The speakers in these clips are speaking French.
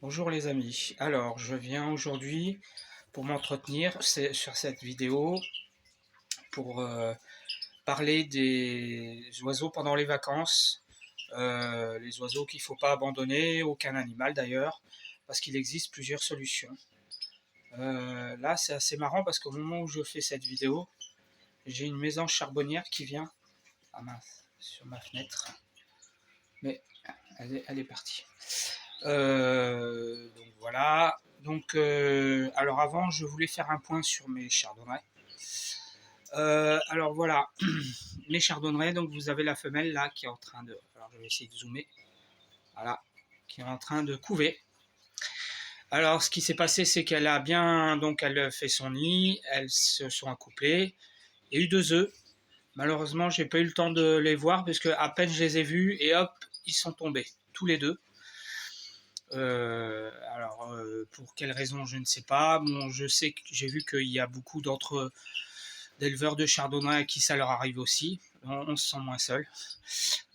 Bonjour les amis, alors je viens aujourd'hui pour m'entretenir sur cette vidéo pour parler des oiseaux pendant les vacances, les oiseaux qu'il ne faut pas abandonner, aucun animal d'ailleurs, parce qu'il existe plusieurs solutions. Là c'est assez marrant parce qu'au moment où je fais cette vidéo, j'ai une mésange charbonnière qui vient, ah mince, sur ma fenêtre, mais elle est partie. Donc voilà. Donc, alors avant, je voulais faire un point sur mes chardonnerets. Alors voilà, mes chardonnerets, donc vous avez la femelle là qui est en train de. Alors je vais essayer de zoomer. Voilà, qui est en train de couver. Alors ce qui s'est passé, c'est qu'elle a bien. Donc elle fait son nid, elles se sont accouplées. Il y a eu 2 œufs. Malheureusement, j'ai pas eu le temps de les voir parce que à peine je les ai vus et hop, ils sont tombés, tous les deux. Pour quelle raison, je ne sais pas. Bon, je sais que j'ai vu qu'il y a beaucoup d'éleveurs de chardonnay à qui ça leur arrive aussi. On se sent moins seul.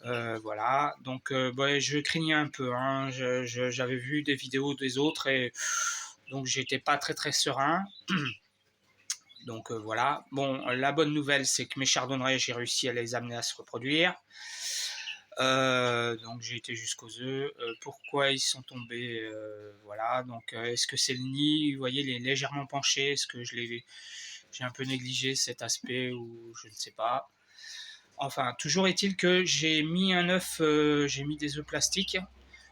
Voilà, donc je craignais un peu. Hein. J'avais vu des vidéos des autres et donc j'étais pas très très serein. Donc voilà. Bon, la bonne nouvelle, c'est que mes chardonnerets, j'ai réussi à les amener à se reproduire. Donc j'ai été jusqu'aux œufs. Pourquoi ils sont tombés, voilà. Donc est-ce que c'est le nid? Vous voyez, il est légèrement penché. Est-ce que j'ai un peu négligé cet aspect ou je ne sais pas. Enfin, toujours est-il que j'ai mis un œuf, j'ai mis des œufs plastiques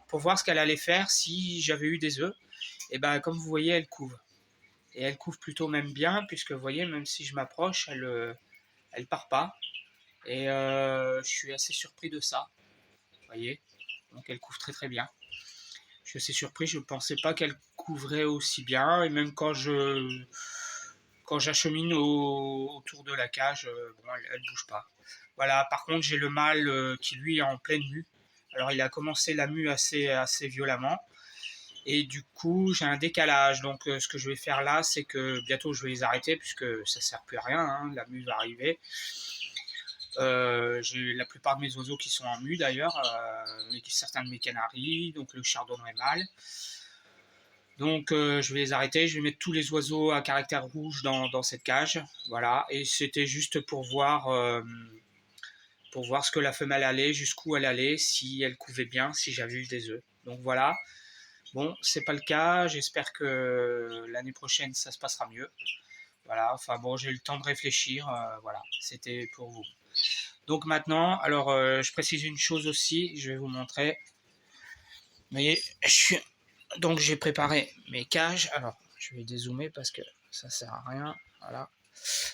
pour voir ce qu'elle allait faire si j'avais eu des œufs. Et ben comme vous voyez, elle couve. Et elle couve plutôt même bien, puisque vous voyez, même si je m'approche, elle part pas. Et je suis assez surpris de ça. Vous voyez, donc elle couvre très très bien. Je suis assez surpris, je ne pensais pas qu'elle couvrait aussi bien. Et même quand j'achemine autour de la cage, bon, elle ne bouge pas. Voilà, par contre, j'ai le mâle qui lui est en pleine mue. Alors, il a commencé la mue assez violemment. Et du coup, j'ai un décalage. Donc, ce que je vais faire là, c'est que bientôt, je vais les arrêter puisque ça ne sert plus à rien. Hein, la mue va arriver. J'ai la plupart de mes oiseaux qui sont en mue d'ailleurs, certains de mes canaris, donc le chardonneret mâle. Donc je vais les arrêter, je vais mettre tous les oiseaux à caractère rouge dans cette cage. Voilà, et c'était juste pour voir ce que la femelle allait, jusqu'où elle allait, si elle couvait bien, si j'avais eu des œufs. Donc voilà. Bon, c'est pas le cas, j'espère que l'année prochaine ça se passera mieux. Voilà, enfin bon, j'ai eu le temps de réfléchir, voilà, c'était pour vous. Donc maintenant, alors je précise une chose aussi, je vais vous montrer. Vous voyez, donc j'ai préparé mes cages. Alors, je vais dézoomer parce que ça sert à rien. Voilà.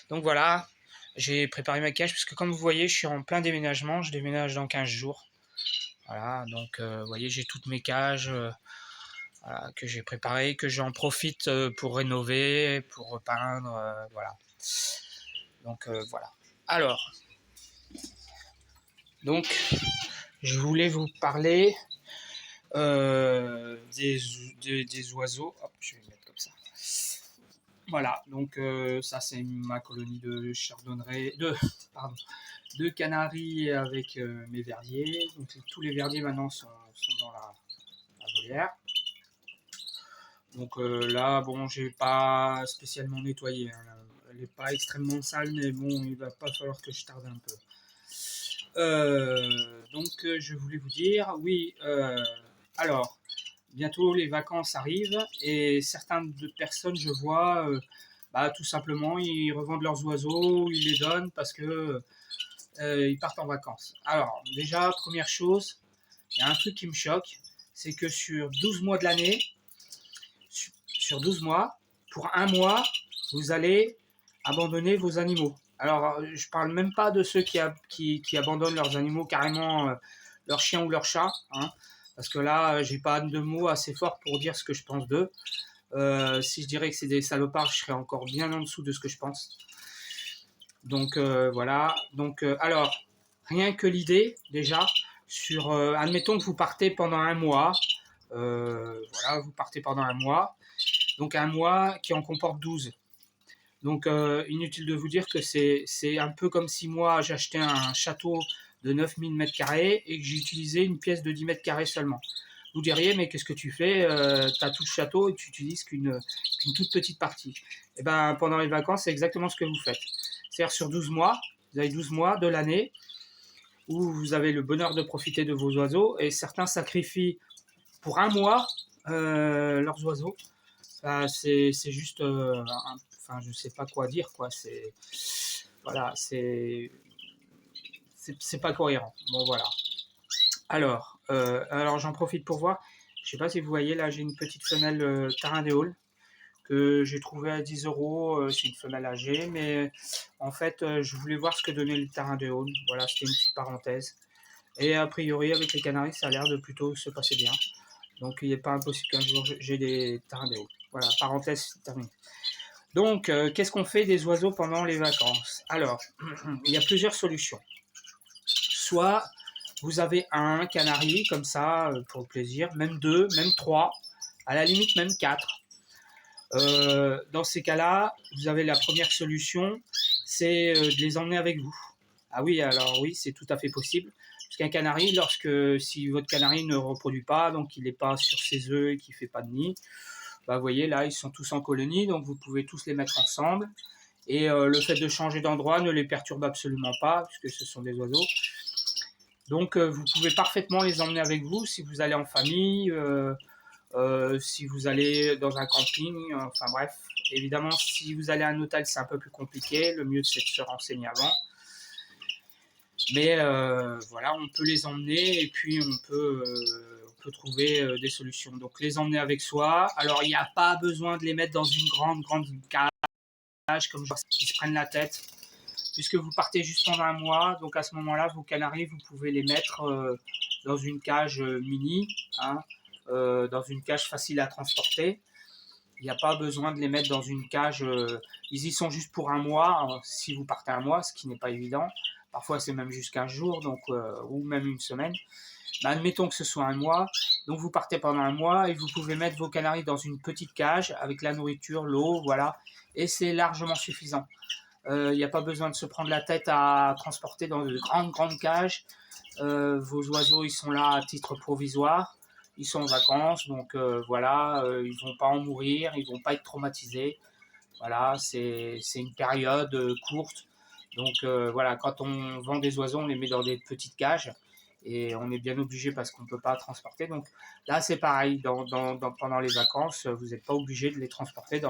Donc voilà, j'ai préparé ma cage parce que comme vous voyez, je suis en plein déménagement. Je déménage dans 15 jours. Voilà, donc vous voyez, j'ai toutes mes cages voilà, que j'ai préparées, que j'en profite pour rénover, pour repeindre. Voilà. Donc voilà. Alors, donc, je voulais vous parler des oiseaux. Hop, je vais le mettre comme ça. Voilà, donc ça c'est ma colonie de chardonneret, de canaries avec mes verdiers. Donc tous les verdiers maintenant sont dans la volière. Donc là, bon, j'ai pas spécialement nettoyé. Hein. Elle n'est pas extrêmement sale, mais bon, il va pas falloir que je tarde un peu. Donc je voulais vous dire, oui, alors, bientôt les vacances arrivent et certaines personnes, je vois, tout simplement, ils revendent leurs oiseaux, ils les donnent parce que ils partent en vacances. Alors, déjà, première chose, il y a un truc qui me choque, c'est que sur 12 mois de l'année, sur 12 mois, pour un mois, vous allez abandonner vos animaux. Alors, je parle même pas de ceux qui abandonnent leurs animaux carrément, leur chien ou leur chat, hein, parce que là, j'ai pas de mots assez forts pour dire ce que je pense d'eux. Si je dirais que c'est des salopards, je serais encore bien en dessous de ce que je pense. Donc voilà. Donc alors, rien que l'idée déjà sur, admettons que vous partez pendant un mois. Voilà, vous partez pendant un mois. Donc un mois qui en comporte 12. Donc inutile de vous dire que c'est un peu comme si moi j'achetais un château de 9000 m² et que j'utilisais une pièce de 10 m² seulement. Vous diriez, mais qu'est-ce que tu fais? Tu as tout le château et tu n'utilises qu'une toute petite partie. Et ben, pendant les vacances, c'est exactement ce que vous faites. C'est-à-dire sur 12 mois, vous avez 12 mois de l'année où vous avez le bonheur de profiter de vos oiseaux et certains sacrifient pour un mois leurs oiseaux. C'est juste, enfin, je sais pas quoi dire, quoi. C'est voilà, c'est pas cohérent. Bon, voilà. Alors j'en profite pour voir. Je sais pas si vous voyez, là, j'ai une petite femelle Tarindéol que j'ai trouvée à 10 euros. C'est une femelle âgée, mais en fait, je voulais voir ce que donnait le Tarindéol. Voilà, c'était une petite parenthèse. Et a priori, avec les Canaries, ça a l'air de plutôt se passer bien. Donc, il n'est pas impossible qu'un jour j'ai des Tarindéol. Voilà, parenthèse terminée. Donc, qu'est-ce qu'on fait des oiseaux pendant les vacances? Alors, il y a plusieurs solutions. Soit vous avez un canari comme ça pour le plaisir, même deux, même trois, à la limite même quatre. Dans ces cas-là, vous avez la première solution, c'est de les emmener avec vous. Ah oui, alors oui, c'est tout à fait possible. Puisqu'un canari, si votre canari ne reproduit pas, donc il n'est pas sur ses œufs et qu'il ne fait pas de nid, bah, vous voyez là, ils sont tous en colonie, donc vous pouvez tous les mettre ensemble. Et le fait de changer d'endroit ne les perturbe absolument pas, puisque ce sont des oiseaux. Donc vous pouvez parfaitement les emmener avec vous si vous allez en famille, si vous allez dans un camping, enfin bref. Évidemment, si vous allez à un hôtel, c'est un peu plus compliqué. Le mieux, c'est de se renseigner avant. Mais voilà, on peut les emmener et puis on peut trouver des solutions. Donc les emmener avec soi. Alors il n'y a pas besoin de les mettre dans une grande cage comme ça, qui se prennent la tête. Puisque vous partez juste pendant un mois, donc à ce moment-là, vos canaris, vous pouvez les mettre dans une cage mini, hein, dans une cage facile à transporter. Il n'y a pas besoin de les mettre dans une cage. Ils y sont juste pour un mois, si vous partez un mois, ce qui n'est pas évident. Parfois, c'est même juste 15 jours, donc, ou même une semaine. Mais admettons que ce soit un mois. Donc, vous partez pendant un mois et vous pouvez mettre vos canaris dans une petite cage avec la nourriture, l'eau, voilà. Et c'est largement suffisant. Il n'y a pas besoin de se prendre la tête à transporter dans de grandes cages. Vos oiseaux, ils sont là à titre provisoire. Ils sont en vacances, donc voilà, ils ne vont pas en mourir, ils ne vont pas être traumatisés. Voilà, c'est une période courte. Donc voilà, quand on vend des oiseaux, on les met dans des petites cages et on est bien obligé parce qu'on ne peut pas transporter. Donc là, c'est pareil, pendant les vacances, vous n'êtes pas obligé de les transporter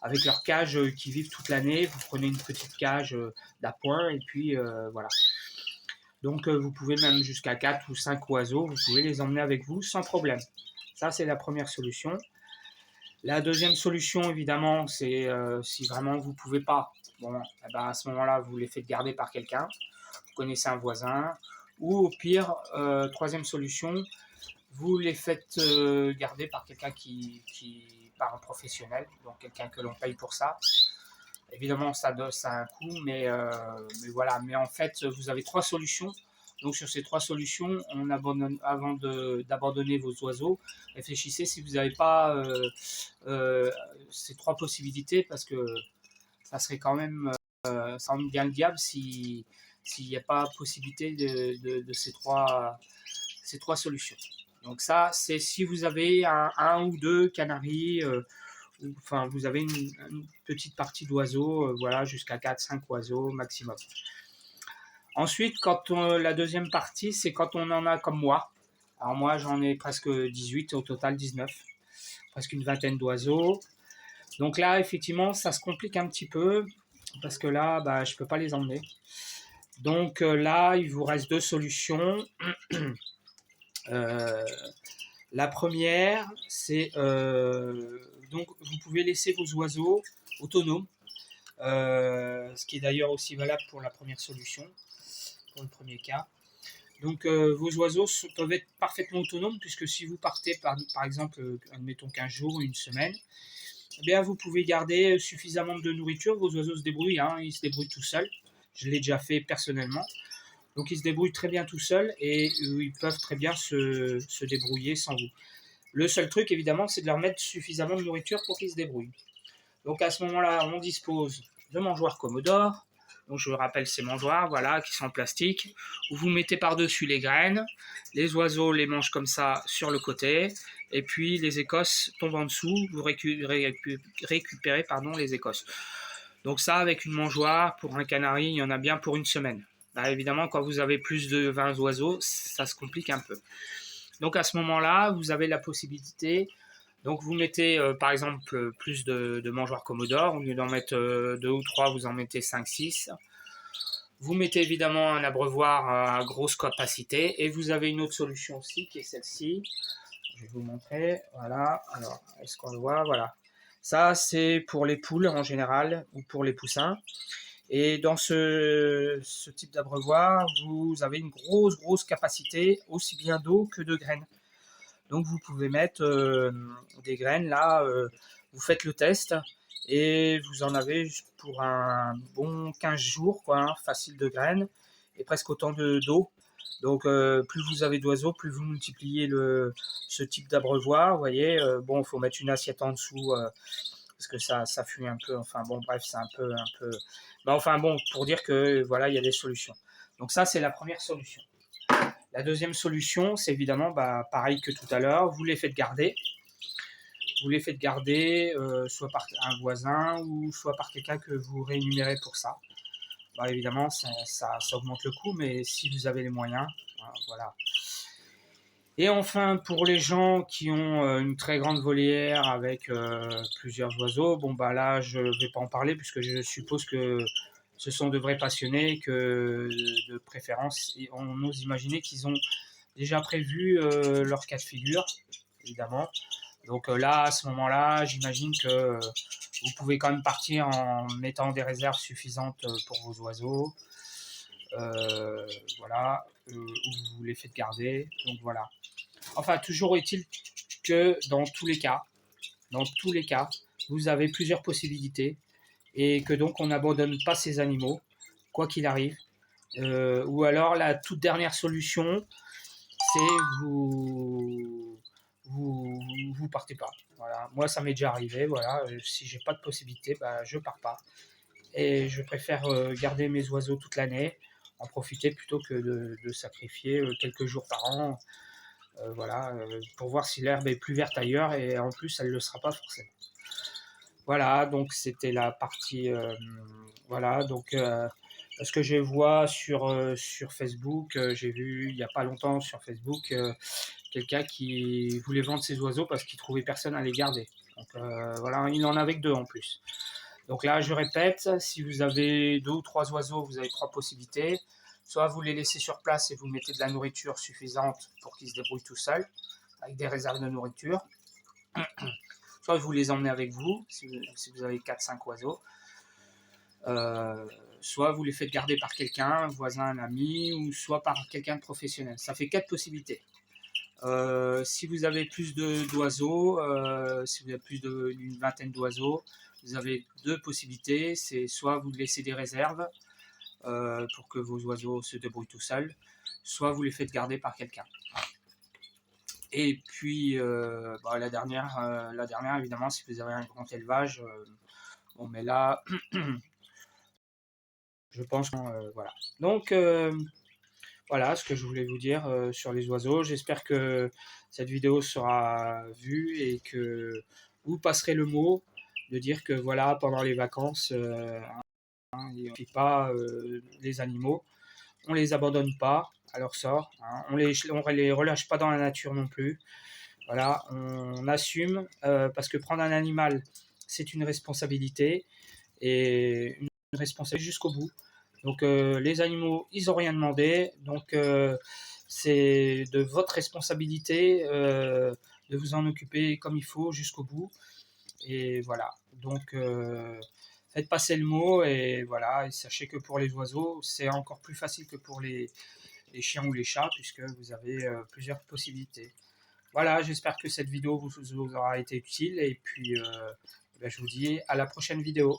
avec leurs cages qui vivent toute l'année. Vous prenez une petite cage d'appoint et puis voilà. Donc vous pouvez même jusqu'à 4 ou 5 oiseaux, vous pouvez les emmener avec vous sans problème. Ça, c'est la première solution. La deuxième solution, évidemment, c'est si vraiment vous ne pouvez pas, bon, eh ben, à ce moment-là, vous les faites garder par quelqu'un. Vous connaissez un voisin. Ou au pire, troisième solution, vous les faites garder par quelqu'un par un professionnel, donc quelqu'un que l'on paye pour ça. Évidemment, ça a un coût, mais voilà. Mais en fait, vous avez trois solutions. Donc sur ces trois solutions, avant d'abandonner vos oiseaux, réfléchissez si vous n'avez pas ces trois possibilités, parce que ça serait quand même, ça semble bien le diable s'il n'y a pas possibilité de ces trois solutions. Donc ça, c'est si vous avez un ou deux canaris, enfin vous avez une petite partie d'oiseaux, voilà, jusqu'à 4-5 oiseaux maximum. Ensuite, la deuxième partie, c'est quand on en a comme moi. Alors moi, j'en ai presque 18, au total 19, presque une vingtaine d'oiseaux. Donc là, effectivement, ça se complique un petit peu, parce que là, bah, je ne peux pas les emmener. Donc là, il vous reste deux solutions. La première, c'est donc vous pouvez laisser vos oiseaux autonomes, ce qui est d'ailleurs aussi valable pour la première solution, pour le premier cas. Donc vos oiseaux peuvent être parfaitement autonomes, puisque si vous partez par exemple, admettons 15 jours ou une semaine, eh bien, vous pouvez garder suffisamment de nourriture. Vos oiseaux se débrouillent, hein, ils se débrouillent tout seuls. Je l'ai déjà fait personnellement. Donc ils se débrouillent très bien tout seuls et ils peuvent très bien se débrouiller sans vous. Le seul truc, évidemment, c'est de leur mettre suffisamment de nourriture pour qu'ils se débrouillent. Donc à ce moment-là, on dispose de mangeoires Commodore, Donc je rappelle ces mangeoires, voilà, qui sont en plastique, où vous mettez par-dessus les graines, les oiseaux les mangent comme ça sur le côté, et puis les écosses tombent en dessous, vous récupérez pardon, les écosses. Donc ça, avec une mangeoire, pour un canari, il y en a bien pour une semaine. Bah, évidemment, quand vous avez plus de 20 oiseaux, ça se complique un peu. Donc à ce moment-là, vous avez la possibilité, donc vous mettez par exemple plus de mangeoires Commodore, au lieu d'en mettre 2 ou 3, vous en mettez 5, 6. Vous mettez évidemment un abreuvoir à grosse capacité, et vous avez une autre solution aussi qui est celle-ci. Je vais vous montrer, voilà, alors est-ce qu'on le voit, voilà. Ça c'est pour les poules en général, ou pour les poussins. Et dans ce type d'abreuvoir, vous avez une grosse capacité, aussi bien d'eau que de graines. Donc vous pouvez mettre des graines là, vous faites le test et vous en avez pour un bon 15 jours, quoi, hein, facile de graines et presque autant d'eau. Donc plus vous avez d'oiseaux, plus vous multipliez ce type d'abreuvoir. Vous voyez, bon, il faut mettre une assiette en dessous parce que ça fuit un peu. Enfin bon, bref, c'est un peu. Ben, enfin bon, pour dire que voilà, il y a des solutions. Donc ça, c'est la première solution. La deuxième solution, c'est évidemment pareil que tout à l'heure, vous les faites garder. Vous les faites garder soit par un voisin ou soit par quelqu'un que vous rémunérez pour ça. Bah, évidemment, ça augmente le coût, mais si vous avez les moyens, voilà. Et enfin, pour les gens qui ont une très grande volière avec plusieurs oiseaux, bon bah là, je ne vais pas en parler puisque je suppose que ce sont de vrais passionnés, que de préférence, et on ose imaginer qu'ils ont déjà prévu leur cas de figure, évidemment. Donc là, à ce moment-là, j'imagine que vous pouvez quand même partir en mettant des réserves suffisantes pour vos oiseaux. Voilà, où vous les faites garder. Donc voilà. Enfin, toujours est-il que dans tous les cas, vous avez plusieurs possibilités et que donc on n'abandonne pas ces animaux, quoi qu'il arrive. Ou alors la toute dernière solution, c'est vous partez pas. Voilà. Moi, ça m'est déjà arrivé. Voilà. Si j'ai pas de possibilité, bah, je pars pas. Et je préfère garder mes oiseaux toute l'année, en profiter plutôt que de sacrifier quelques jours par an. Voilà, pour voir si l'herbe est plus verte ailleurs, et en plus, elle ne le sera pas forcément. Voilà, donc c'était la partie. Voilà, donc ce que je vois sur Facebook, j'ai vu il n'y a pas longtemps sur Facebook quelqu'un qui voulait vendre ses oiseaux parce qu'il trouvait personne à les garder. Donc voilà, il en avait que 2 en plus. Donc là, je répète, si vous avez 2 ou 3 oiseaux, vous avez 3 possibilités. Soit vous les laissez sur place et vous mettez de la nourriture suffisante pour qu'ils se débrouillent tout seuls, avec des réserves de nourriture. Soit vous les emmenez avec vous, si vous avez 4-5 oiseaux. Soit vous les faites garder par quelqu'un, un voisin, un ami, ou soit par quelqu'un de professionnel. Ça fait 4 possibilités. Si vous avez plus d'oiseaux, si vous avez plus d'une vingtaine d'oiseaux, vous avez 2 possibilités. C'est soit vous laissez des réserves pour que vos oiseaux se débrouillent tout seuls, soit vous les faites garder par quelqu'un. Et puis la dernière, évidemment, si vous avez un grand élevage, bon, mais là, je pense que voilà. Donc voilà ce que je voulais vous dire sur les oiseaux. J'espère que cette vidéo sera vue et que vous passerez le mot de dire que voilà, pendant les vacances, on ne tue pas les animaux, on les abandonne pas à leur sort, hein, on les relâche pas dans la nature non plus. Voilà, on assume parce que prendre un animal, c'est une responsabilité, et une responsabilité jusqu'au bout. Donc les animaux, ils n'ont rien demandé, donc c'est de votre responsabilité de vous en occuper comme il faut jusqu'au bout. Et voilà, donc faites passer le mot, et voilà, et sachez que pour les oiseaux, c'est encore plus facile que pour les chiens ou les chats, puisque vous avez plusieurs possibilités. Voilà, j'espère que cette vidéo vous aura été utile, et puis je vous dis à la prochaine vidéo.